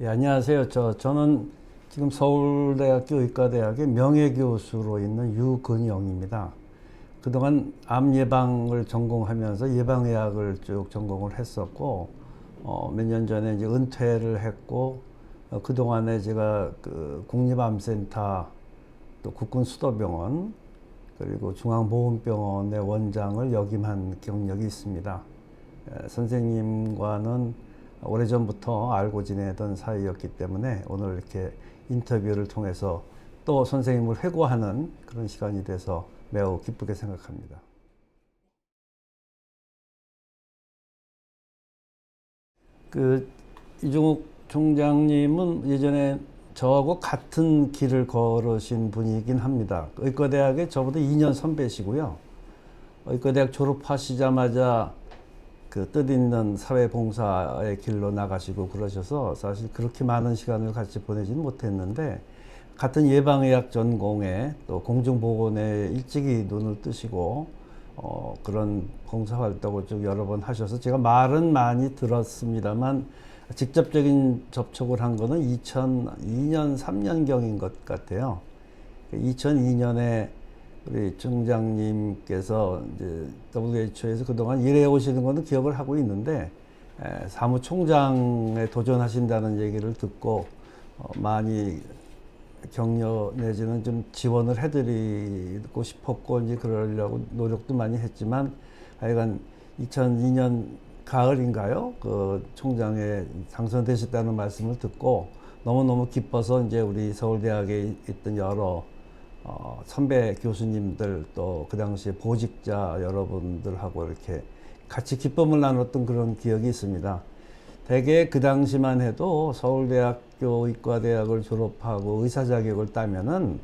예, 안녕하세요. 저는 지금 서울대학교 의과대학의 명예교수로 있는 유근영입니다. 그동안 암 예방을 전공하면서 예방의학을 쭉 전공을 했었고, 몇 년 전에 이제 은퇴를 했고, 그동안에 제가 그 국립암센터, 또 국군수도병원, 그리고 중앙보훈병원의 원장을 역임한 경력이 있습니다. 선생님과는 오래전부터 알고 지내던 사이였기 때문에 오늘 이렇게 인터뷰를 통해서 또 선생님을 회고하는 그런 시간이 돼서 매우 기쁘게 생각합니다. 그 이종욱 총장님은 예전에 저하고 같은 길을 걸으신 분이긴 합니다. 의과대학에 저보다 2년 선배시고요. 의과대학 졸업하시자마자 그 뜻있는 사회봉사의 길로 나가시고 그러셔서 사실 그렇게 많은 시간을 같이 보내지는 못했는데, 같은 예방의학 전공에 또 공중보건에 일찍이 눈을 뜨시고 그런 봉사활동을 쭉 여러 번 하셔서 제가 말은 많이 들었습니다만 직접적인 접촉을 한 거는 2002년 3년경인 것 같아요. 2002년에 우리 총장님께서 이제 WHO에서 그동안 일해 오시는 거는 기억을 하고 있는데, 사무총장에 도전하신다는 얘기를 듣고 많이 격려 내지는 좀 지원을 해드리고 싶었고 이제 그러려고 노력도 많이 했지만, 하여간 2002년 가을인가요? 그 총장에 당선되셨다는 말씀을 듣고 너무너무 기뻐서 이제 우리 서울대학에 있던 여러 선배 교수님들, 또 그 당시에 보직자 여러분들하고 이렇게 같이 기쁨을 나눴던 그런 기억이 있습니다. 대개 그 당시만 해도 서울대학교 의과대학을 졸업하고 의사 자격을 따면은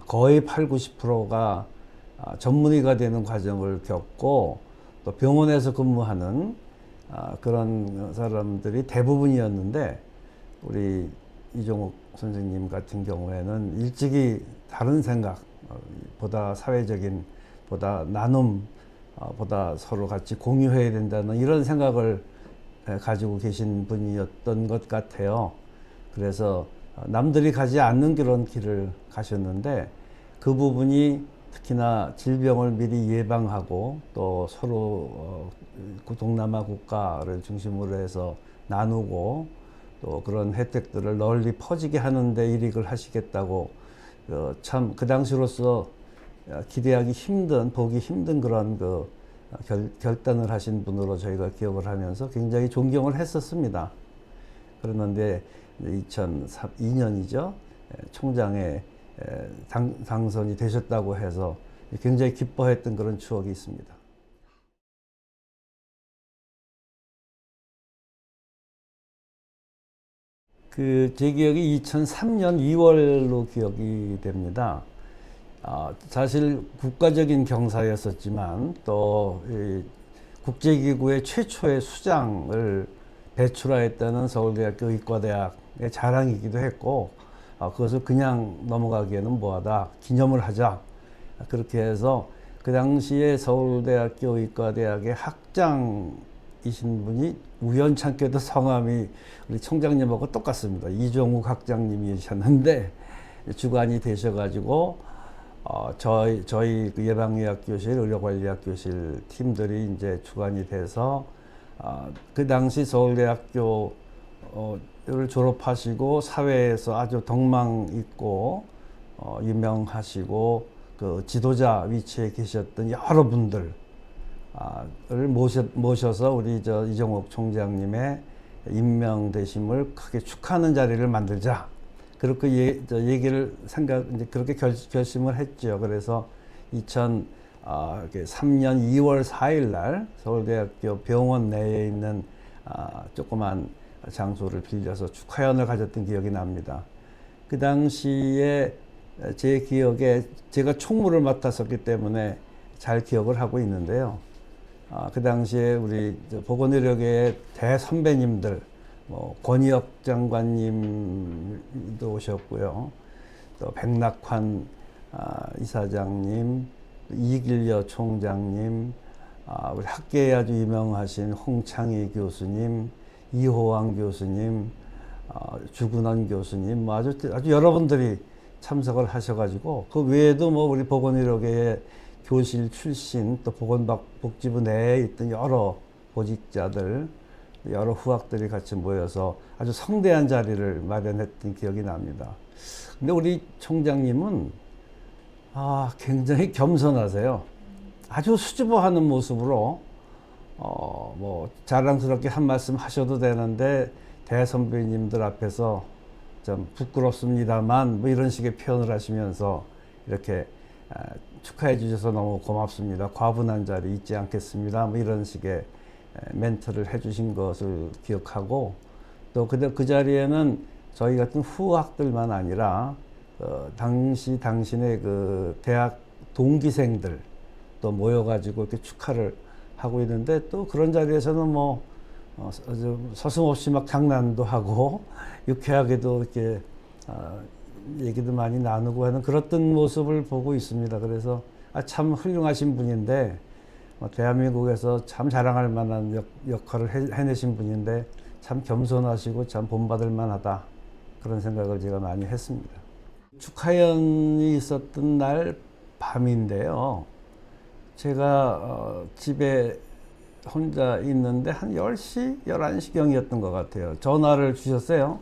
거의 8, 90%가 전문의가 되는 과정을 겪고 또 병원에서 근무하는 그런 사람들이 대부분이었는데, 우리 이종욱 선생님 같은 경우에는 일찍이 다른 생각, 보다 사회적인, 보다 나눔, 보다 서로 같이 공유해야 된다는 이런 생각을 가지고 계신 분이었던 것 같아요. 그래서 남들이 가지 않는 그런 길을 가셨는데, 그 부분이 특히나 질병을 미리 예방하고 또 서로 동남아 국가를 중심으로 해서 나누고 또 그런 혜택들을 널리 퍼지게 하는데 일익을 하시겠다고, 참 그 당시로서 기대하기 힘든, 보기 힘든 그런 결단을 하신 분으로 저희가 기억을 하면서 굉장히 존경을 했었습니다. 그랬는데 2002년이죠. 총장에 당선이 되셨다고 해서 굉장히 기뻐했던 그런 추억이 있습니다. 제 기억이 2003년 2월로 기억이 됩니다. 사실 국가적인 경사였었지만 또 국제기구의 최초의 수장을 배출하였다는 서울대학교 의과대학의 자랑이기도 했고, 그것을 그냥 넘어가기에는 뭐하다, 기념을 하자. 그렇게 해서 그 당시에 서울대학교 의과대학의 학장이신 분이 우연찮게도 성함이 우리 총장님하고 똑같습니다. 이종욱 학장님이셨는데 주관이 되셔가지고 저희 그 예방의학교실, 의료관리학교실 팀들이 이제 주관이 돼서 그 당시 서울대학교를 졸업하시고 사회에서 아주 덕망 있고 유명하시고 그 지도자 위치에 계셨던 여러분들 을 모셔서 우리 이종욱 총장님의 임명되심을 크게 축하하는 자리를 만들자. 그렇게 얘기를 이제 그렇게 결심을 했죠. 그래서 2003년 2월 4일 날 서울대학교 병원 내에 있는 조그만 장소를 빌려서 축하연을 가졌던 기억이 납니다. 그 당시에 제 기억에 제가 총무를 맡았었기 때문에 잘 기억을 하고 있는데요. 그 당시에 우리 보건의료계의 대선배님들, 권희혁 장관님도 오셨고요. 또 백낙환 이사장님, 이길여 총장님, 우리 학계에 아주 유명하신 홍창희 교수님, 이호왕 교수님, 주근원 교수님, 뭐 아주 여러분들이 참석을 하셔가지고 그 외에도 뭐 우리 보건의료계의 교실 출신 또 보건복지부 내에 있던 여러 보직자들, 여러 후학들이 같이 모여서 아주 성대한 자리를 마련했던 기억이 납니다. 근데 우리 총장님은 굉장히 겸손하세요. 아주 수줍어하는 모습으로 뭐 자랑스럽게 한 말씀 하셔도 되는데 대선배님들 앞에서 좀 부끄럽습니다만 뭐 이런 식의 표현을 하시면서 이렇게 축하해 주셔서 너무 고맙습니다. 과분한 자리 잊지 않겠습니다. 뭐 이런 식의 멘트를 해 주신 것을 기억하고 또 그 자리에는 저희 같은 후학들만 아니라 당신의 그 대학 동기생들 또 모여가지고 이렇게 축하를 하고 있는데 또 그런 자리에서는 뭐 서슴없이 막 장난도 하고 유쾌하게도 이렇게 얘기도 많이 나누고 하는 그랬던 모습을 보고 있습니다. 그래서 참 훌륭하신 분인데 대한민국에서 참 자랑할 만한 역할을 해내신 분인데 참 겸손하시고 참 본받을 만하다 그런 생각을 제가 많이 했습니다. 축하연이 있었던 날 밤인데요. 제가 집에 혼자 있는데 한 10시, 11시경이었던 것 같아요. 전화를 주셨어요.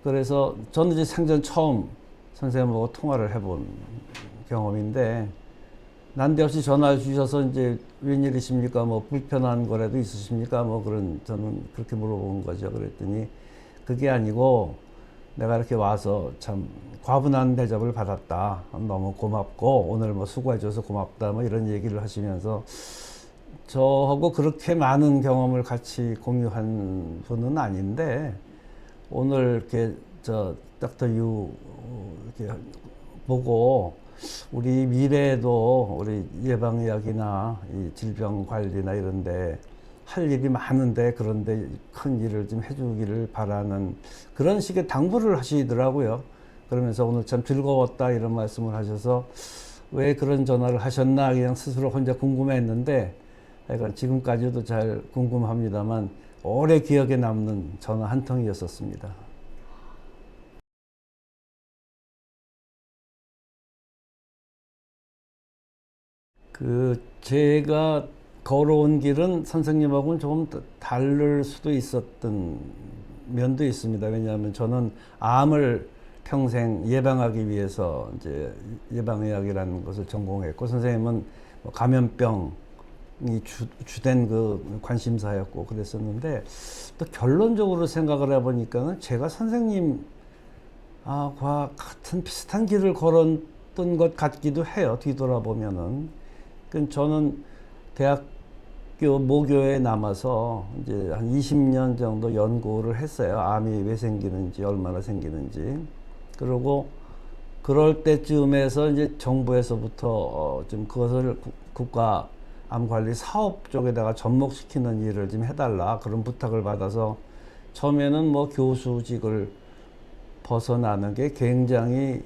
그래서 저는 이제 생전 처음 선생님하고 통화를 해본 경험인데 난데없이 전화를 주셔서 이제 웬일이십니까? 뭐 불편한 거라도 있으십니까? 뭐 저는 그렇게 물어본 거죠. 그랬더니 그게 아니고 내가 이렇게 와서 참 과분한 대접을 받았다. 너무 고맙고 오늘 뭐 수고해줘서 고맙다. 뭐 이런 얘기를 하시면서 저하고 그렇게 많은 경험을 같이 공유한 분은 아닌데 오늘 이렇게 닥터 유 이렇게 보고 우리 미래에도 우리 예방의학이나 이 질병 관리나 이런데 할 일이 많은데 그런데 큰 일을 좀 해주기를 바라는 그런 식의 당부를 하시더라고요. 그러면서 오늘 참 즐거웠다 이런 말씀을 하셔서 왜 그런 전화를 하셨나 그냥 스스로 혼자 궁금해했는데 약간 지금까지도 잘 궁금합니다만 오래 기억에 남는 전화 한 통이었었습니다. 제가 걸어온 길은 선생님하고는 조금 다를 수도 있었던 면도 있습니다. 왜냐하면 저는 암을 평생 예방하기 위해서 이제 예방의학이라는 것을 전공했고 선생님은 뭐 감염병이 주된 그 관심사였고 그랬었는데 또 결론적으로 생각을 해보니까는 제가 선생님 과 같은 비슷한 길을 걸었던 것 같기도 해요. 뒤돌아보면은. 저는 대학교 모교에 남아서 이제 한 20년 정도 연구를 했어요. 암이 왜 생기는지, 얼마나 생기는지. 그리고 그럴 때쯤에서 이제 정부에서부터 좀 그것을 국가 암관리 사업 쪽에다가 접목시키는 일을 좀 해달라 그런 부탁을 받아서 처음에는 뭐 교수직을 벗어나는 게 굉장히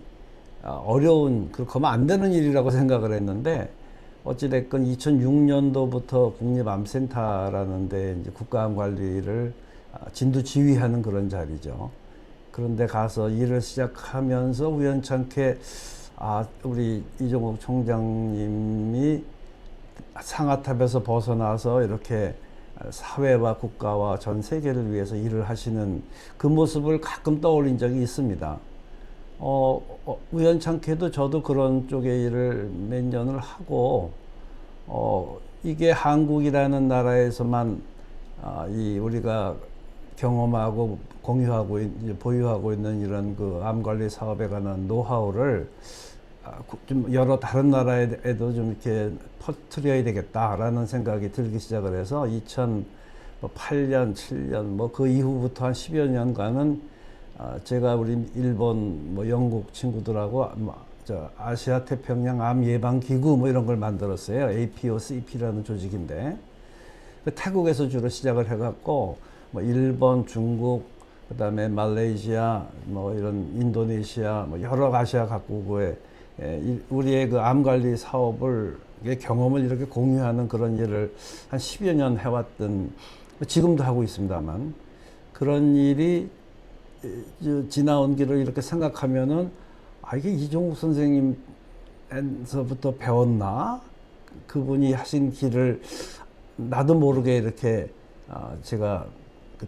어려운, 그러면 안 되는 일이라고 생각을 했는데 어찌됐건 2006년도부터 국립암센터라는 데 이제 국가암 관리를 진두 지휘하는 그런 자리죠. 그런데 가서 일을 시작하면서 우연찮게 우리 이종욱 총장님이 상아탑에서 벗어나서 이렇게 사회와 국가와 전 세계를 위해서 일을 하시는 그 모습을 가끔 떠올린 적이 있습니다. 우연찮게도 저도 그런 쪽의 일을 몇 년을 하고, 이게 한국이라는 나라에서만, 우리가 경험하고 공유하고, 보유하고 있는 이런 그 암 관리 사업에 관한 노하우를 좀 여러 다른 나라에도 좀 이렇게 퍼뜨려야 되겠다라는 생각이 들기 시작을 해서 2008년, 7년, 뭐 그 이후부터 한 10여 년간은 제가 우리 일본, 뭐 영국 친구들하고 아시아 태평양 암 예방 기구 뭐 이런 걸 만들었어요. APOCP라는 조직인데 태국에서 주로 시작을 해갖고 뭐 일본, 중국, 그다음에 말레이시아, 뭐 이런 인도네시아, 뭐 여러 아시아 각국의 우리의 그 암 관리 사업을 경험을 이렇게 공유하는 그런 일을 한 10여 년 해왔던, 지금도 하고 있습니다만 그런 일이 지나온 길을 이렇게 생각하면은 이게 이종욱 선생님에서부터 배웠나? 그분이 하신 길을 나도 모르게 이렇게 제가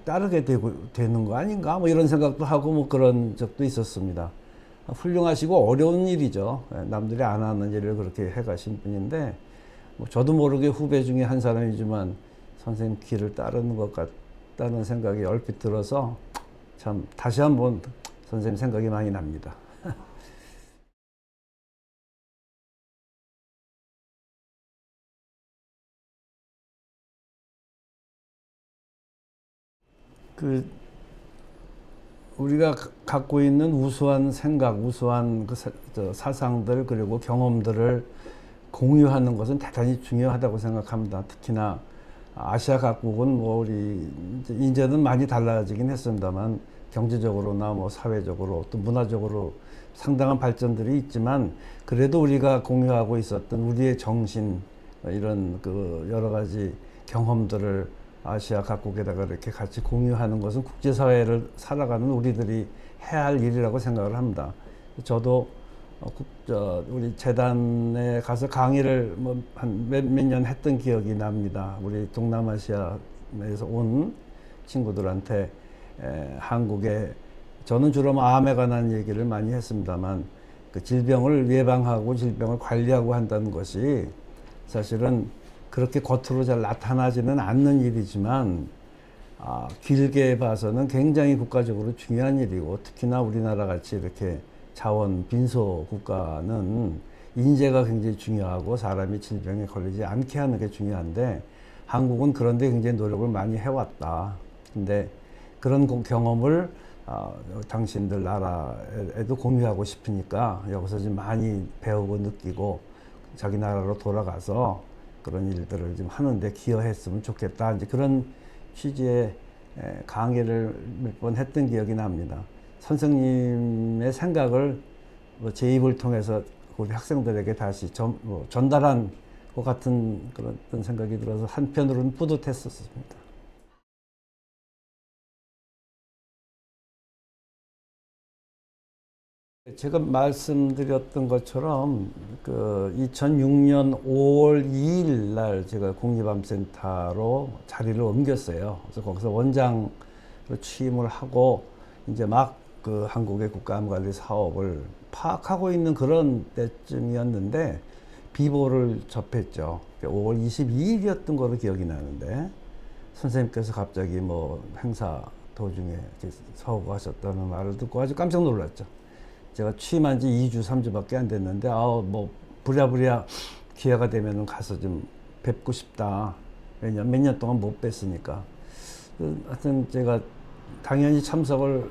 따르게 되는 거 아닌가? 뭐 이런 생각도 하고 뭐 그런 적도 있었습니다. 훌륭하시고 어려운 일이죠. 남들이 안 하는 일을 그렇게 해가신 분인데, 뭐 저도 모르게 후배 중에 한 사람이지만 선생님 길을 따르는 것 같다는 생각이 얼핏 들어서 참 다시 한번 선생님 생각이 많이 납니다. 그 우리가 갖고 있는 우수한 생각, 우수한 사상들 그리고 경험들을 공유하는 것은 대단히 중요하다고 생각합니다. 특히나 아시아 각국은 뭐 우리 이제는 많이 달라지긴 했습니다만 경제적으로나 뭐 사회적으로 또 문화적으로 상당한 발전들이 있지만 그래도 우리가 공유하고 있었던 우리의 정신 이런 그 여러 가지 경험들을 아시아 각국에다가 이렇게 같이 공유하는 것은 국제사회를 살아가는 우리들이 해야 할 일이라고 생각을 합니다. 저도 우리 재단에 가서 강의를 뭐 한 몇 년 했던 기억이 납니다. 우리 동남아시아에서 온 친구들한테 한국에 저는 주로 암에 관한 얘기를 많이 했습니다만 그 질병을 예방하고 질병을 관리하고 한다는 것이 사실은 그렇게 겉으로 잘 나타나지는 않는 일이지만 길게 봐서는 굉장히 국가적으로 중요한 일이고 특히나 우리나라 같이 이렇게 자원 빈소 국가는 인재가 굉장히 중요하고 사람이 질병에 걸리지 않게 하는 게 중요한데 한국은 그런데 굉장히 노력을 많이 해왔다. 근데 그런 경험을 당신들 나라에도 공유하고 싶으니까 여기서 좀 많이 배우고 느끼고 자기 나라로 돌아가서 그런 일들을 좀 하는데 기여했으면 좋겠다. 이제 그런 취지의 강의를 몇 번 했던 기억이 납니다. 선생님의 생각을 제 입을 통해서 우리 학생들에게 다시 전달한 것 같은 그런 생각이 들어서 한편으로는 뿌듯했었습니다. 제가 말씀드렸던 것처럼 그 2006년 5월 2일 날 제가 국립암센터로 자리를 옮겼어요. 그래서 거기서 원장으로 취임을 하고 이제 막 그 한국의 국가암관리 사업을 파악하고 있는 그런 때쯤이었는데 비보를 접했죠. 5월 22일이었던 거로 기억이 나는데 선생님께서 갑자기 뭐 행사 도중에 서거하셨다는 말을 듣고 아주 깜짝 놀랐죠. 제가 취임한 지 2주, 3주밖에 안 됐는데, 뭐, 부랴부랴 기회가 되면 가서 좀 뵙고 싶다. 왜냐면 몇 년 동안 못 뵀으니까. 하여튼 제가 당연히 참석을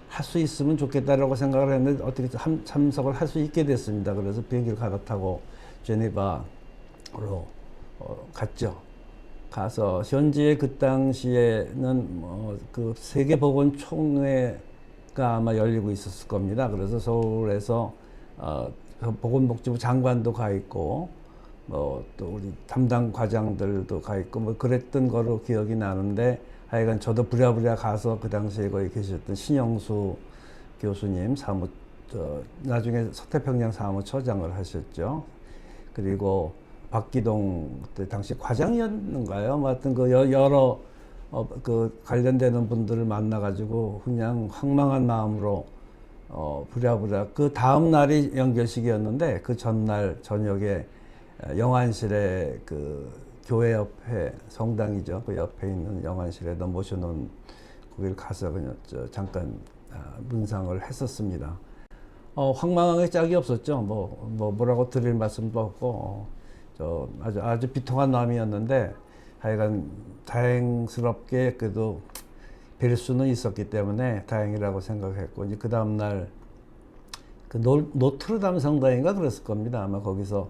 할 수 있으면 좋겠다라고 생각을 했는데, 어떻게 참석을 할 수 있게 됐습니다. 그래서 비행기를 갈아타고 제네바로 갔죠. 가서, 현지에 그 당시에는 그 세계보건총회가 아마 열리고 있었을 겁니다. 그래서 서울에서 보건복지부 장관도 가 있고 뭐 또 우리 담당 과장들도 가 있고 뭐 그랬던 거로 기억이 나는데 하여간 저도 부랴부랴 가서 그 당시에 거기 계셨던 신영수 교수님 나중에 서태평양 사무처장을 하셨죠. 그리고 박기동 그때 당시 과장이었는가요? 뭐 하여튼 그 여러 그 관련되는 분들을 만나가지고 그냥 황망한 마음으로 부랴부랴 그 다음 날이 연결식이었는데 그 전날 저녁에 영안실에 그 교회 옆에 성당이죠. 그 옆에 있는 영안실에다 모셔놓은 거기를 가서 그냥 잠깐 문상을 했었습니다. 황망하게 짝이 없었죠. 뭐라고 드릴 말씀도 없고 아주 비통한 마음이었는데 하여간 다행스럽게 그래도 뵐 수는 있었기 때문에 다행이라고 생각했고 이제 그 다음 날 그 노트르담 성당인가 그랬을 겁니다. 아마 거기서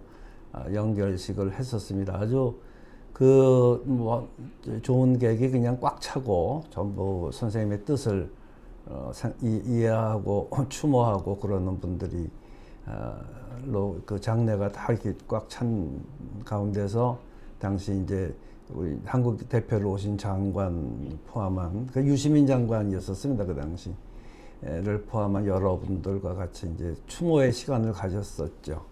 연결식을 했었습니다. 아주 뭐 좋은 객이 그냥 꽉 차고 전부 선생님의 뜻을 이해하고 추모하고 그러는 분들이 그 장례가 다 이렇게 꽉 찬 가운데서 당시 이제 우리 한국 대표로 오신 장관 포함한 그 유시민 장관이었었습니다. 그 당시를 포함한 여러분들과 같이 이제 추모의 시간을 가졌었죠.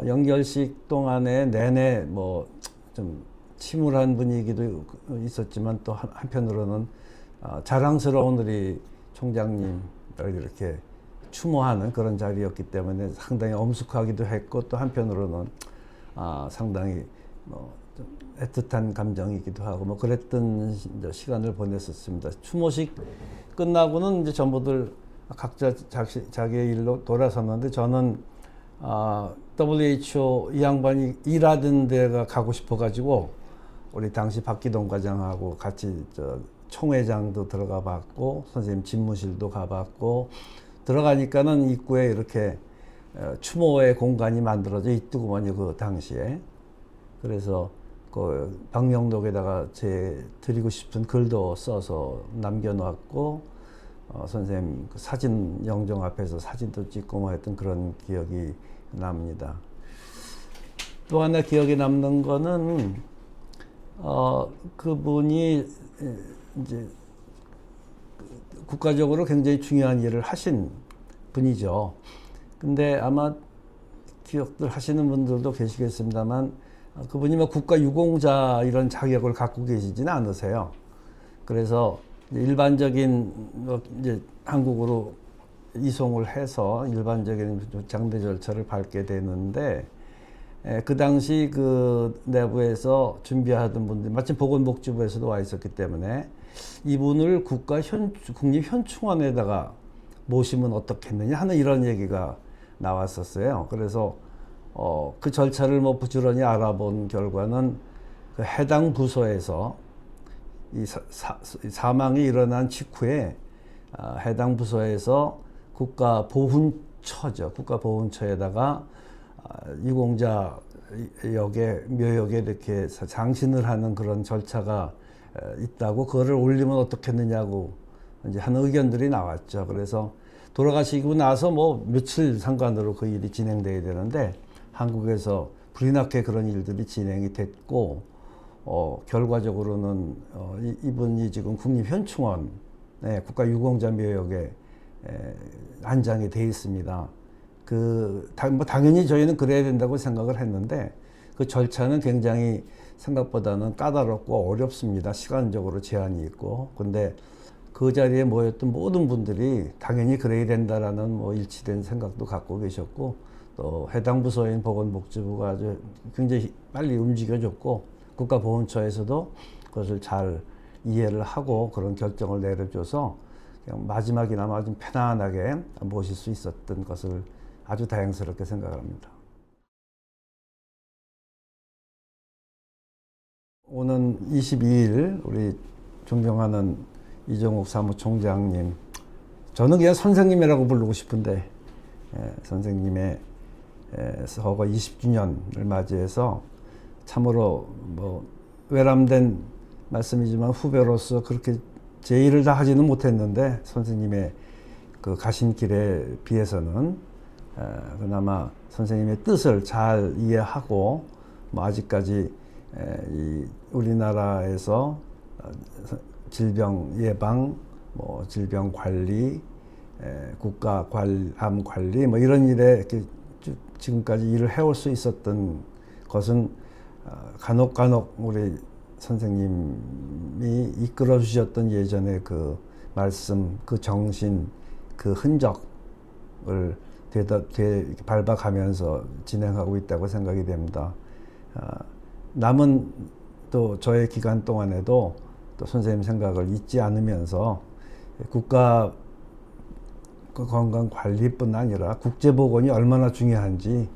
연결식 동안에 내내 뭐 좀 침울한 분위기도 있었지만 또 한편으로는 자랑스러운 우리 총장님을 이렇게 추모하는 그런 자리였기 때문에 상당히 엄숙하기도 했고, 또 한편으로는 상당히 좀 애틋한 감정이기도 하고 뭐 그랬던 시간을 보냈었습니다. 추모식 끝나고는 이제 전부들 각자 자기의 일로 돌아섰는데, 저는 WHO 이 양반이 일하던 데가 가고 싶어가지고 우리 당시 박기동 과장하고 같이 총회장도 들어가 봤고, 선생님 집무실도 가봤고, 들어가니까는 입구에 이렇게 추모의 공간이 만들어져 있더구먼요, 그 당시에. 그래서 그 방명록에다가 제 드리고 싶은 글도 써서 남겨놨고, 선생님 그 사진 영정 앞에서 사진도 찍고 뭐 했던 그런 기억이 납니다. 또 하나 기억에 남는 거는 그분이 이제 국가적으로 굉장히 중요한 일을 하신 분이죠. 근데 아마 기억들 하시는 분들도 계시겠습니다만, 그분이 뭐 국가유공자 이런 자격을 갖고 계시지는 않으세요. 그래서 일반적인 이제 한국으로 이송을 해서 일반적인 장례 절차를 밟게 되는데, 그 당시 그 내부에서 준비하던 분들이 마침 보건복지부에서도 와 있었기 때문에 이분을 국립현충원에다가 모시면 어떻겠느냐 하는 이런 얘기가 나왔었어요. 그래서 그 절차를 뭐 부지런히 알아본 결과는 그 해당 부서에서 이 사망이 일어난 직후에 해당 부서에서 국가보훈처에다가 유공자 묘역에 이렇게 장신을 하는 그런 절차가 있다고, 그거를 올리면 어떻겠느냐고 이제 하는 의견들이 나왔죠. 그래서 돌아가시고 나서 뭐 며칠 상관으로 그 일이 진행돼야 되는데, 한국에서 불이 나게 그런 일들이 진행이 됐고, 결과적으로는 이분이 지금 국립현충원 국가유공자 묘역에 안장이 돼 있습니다. 당연히 저희는 그래야 된다고 생각을 했는데, 그 절차는 굉장히 생각보다는 까다롭고 어렵습니다. 시간적으로 제한이 있고. 근데 그 자리에 모였던 모든 분들이 당연히 그래야 된다라는 뭐 일치된 생각도 갖고 계셨고, 또 해당 부서인 보건복지부가 아주 굉장히 빨리 움직여줬고, 국가보훈처에서도 그것을 잘 이해를 하고 그런 결정을 내려줘서 그냥 마지막이나마 좀 편안하게 모실 수 있었던 것을 아주 다행스럽게 생각합니다. 오는 22일 우리 존경하는 이종욱 사무총장님, 저는 그냥 선생님이라고 부르고 싶은데, 선생님의 서거 20주년을 맞이해서 참으로 뭐 외람된 말씀이지만 후배로서 그렇게 제 일을 다 하지는 못했는데, 선생님의 그 가신 길에 비해서는 그나마 선생님의 뜻을 잘 이해하고, 뭐 아직까지 이 우리나라에서 질병 예방, 뭐 질병 관리, 국가 암 관리 뭐 이런 일에 이렇게 지금까지 일을 해올 수 있었던 것은 간혹 우리 선생님이 이끌어 주셨던 예전의 그 말씀, 그 정신, 그 흔적을 밟아가면서 진행하고 있다고 생각이 됩니다. 남은 또 저의 기간 동안에도 또 선생님 생각을 잊지 않으면서 국가 건강 관리뿐 아니라 국제보건이 얼마나 중요한지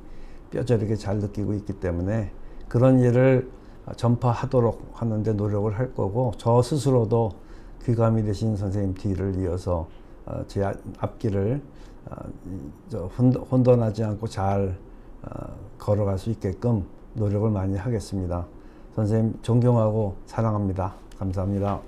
뼈저리게 잘 느끼고 있기 때문에 그런 일을 전파하도록 하는데 노력을 할 거고, 저 스스로도 귀감이 되신 선생님 뒤를 이어서 제 앞길을 혼돈하지 않고 잘 걸어갈 수 있게끔 노력을 많이 하겠습니다. 선생님 존경하고 사랑합니다. 감사합니다.